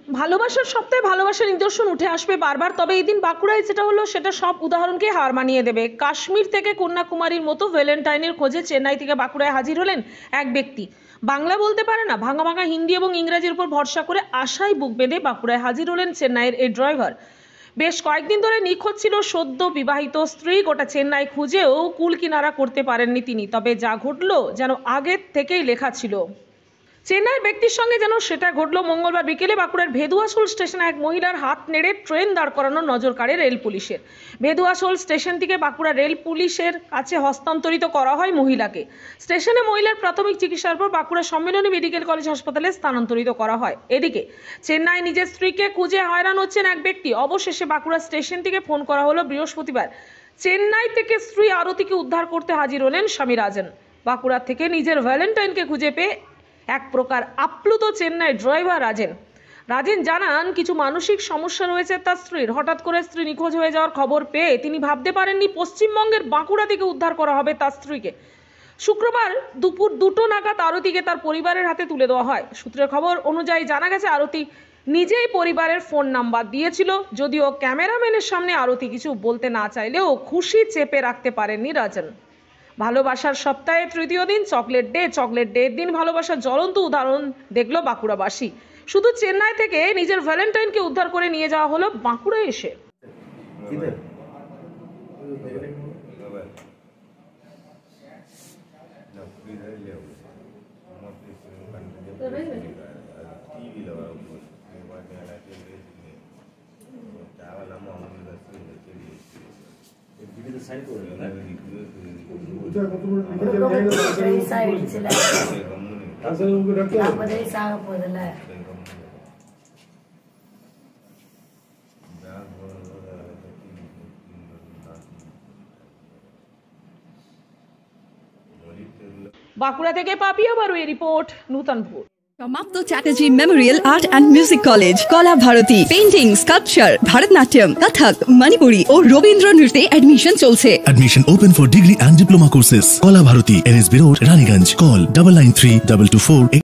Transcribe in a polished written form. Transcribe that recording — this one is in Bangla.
ভালোবাসার সপ্তাহে ভালোবাসার নিদর্শন উঠে আসবে বারবার, তবে এই দিন বাঁকুড়ায় যেটা হলো সেটা সব উদাহরণকে হার মানিয়ে দেবে। কাশ্মীর থেকে কন্যাকুমারীর মতো ভ্যালেন্টাইনের খোঁজে চেন্নাই থেকে বাঁকুড়ায় হাজির হলেন এক ব্যক্তি। বাংলা বলতে পারে না, ভাঙা ভাঙা হিন্দি এবং ইংরেজির উপর ভরসা করে আশায় বুক বেঁধে বাঁকুড়ায় হাজির হলেন চেন্নাইয়ের এই ড্রাইভার। বেশ কয়েকদিন ধরে নিখোঁজ ছিল সদ্য বিবাহিত স্ত্রী। গোটা চেন্নাই খুঁজেও কুল কিনারা করতে পারেননি তিনি। তবে যা ঘটলো যেন আগের থেকেই লেখা ছিল। চেন্নাইয়ের ব্যক্তির সঙ্গে যেন সেটা ঘটলো মঙ্গলবার বিকেলে বাঁকুড়ার ভেদুয়াশোল স্টেশনে এক মহিলার হাত নেড়ে ট্রেন দাঁড় করানোর নজর কাড়ে রেল পুলিশের। ভেদুয়াশোল স্টেশন থেকে বাঁকুড়া রেল পুলিশের কাছে হস্তান্তরিত করা হয় মহিলাকে। স্টেশনে মহিলার প্রাথমিক চিকিৎসার পর বাঁকুড়া সম্মিলনী মেডিকেল কলেজ হাসপাতালে স্থানান্তরিত করা হয়। এদিকে চেন্নাই নিজের স্ত্রীকে খুঁজে হয়রান হচ্ছেন এক ব্যক্তি। অবশেষে বাঁকুড়া স্টেশন থেকে ফোন করা হলো বৃহস্পতিবার। চেন্নাই থেকে স্ত্রী আরতিকে উদ্ধার করতে হাজির হলেন স্বামী রাজন। বাঁকুড়া থেকে নিজের ভ্যালেন্টাইনকে খুঁজে পেয়ে এক প্রকার আপ্লুত চেন্নাই ড্রাইভার রাজেন জানান, কিছু মানসিক সমস্যা রয়েছে তার স্ত্রীর। হঠাৎ করে স্ত্রী নিখোঁজ হয়ে যাওয়ার খবর পেয়ে তিনি ভাবতে পারেননি পশ্চিমবঙ্গের বাঁকুড়া থেকে উদ্ধার করা হবে তার স্ত্রীকে। শুক্রবার দুপুর 2টো নাগাদ আরতিকে তার পরিবারের হাতে তুলে দেওয়া হয়। সূত্রের খবর অনুযায়ী জানা গেছে, আরতি নিজেই পরিবারের ফোন নাম্বার দিয়েছিল। যদিও ক্যামেরাম্যানের সামনে আরতি কিছু বলতে না চাইলেও খুশি চেপে রাখতে পারেননি রাজন। ভালোবাসার সপ্তাহে তৃতীয় দিন চকলেট ডে দিন ভালোবাসার জ্বলন্ত উদাহরণ দেখলো বাঁকুড়াবাসী। শুধু চেন্নাই থেকে নিজের ভ্যালেন্টাইনকে উদ্ধার করে নিয়ে যাওয়া হলো বাঁকুড়ায় এসে। বাঁকুড়া থেকে পাপিয়া বারুই রিপোর্ট, নূতনপুর। সমাপ্ত Chatterjee Memorial art and music college, কলা ভারতী, পেইন্টিং, স্কাল্পচার, ভারতনাট্যম, কথক, মণিপুরি ও রবীন্দ্র নৃত্যে অ্যাডমিশন চলছে। Admission open for degree and diploma courses. Kola Bharati, NSB Road, Raniganj. Call 993224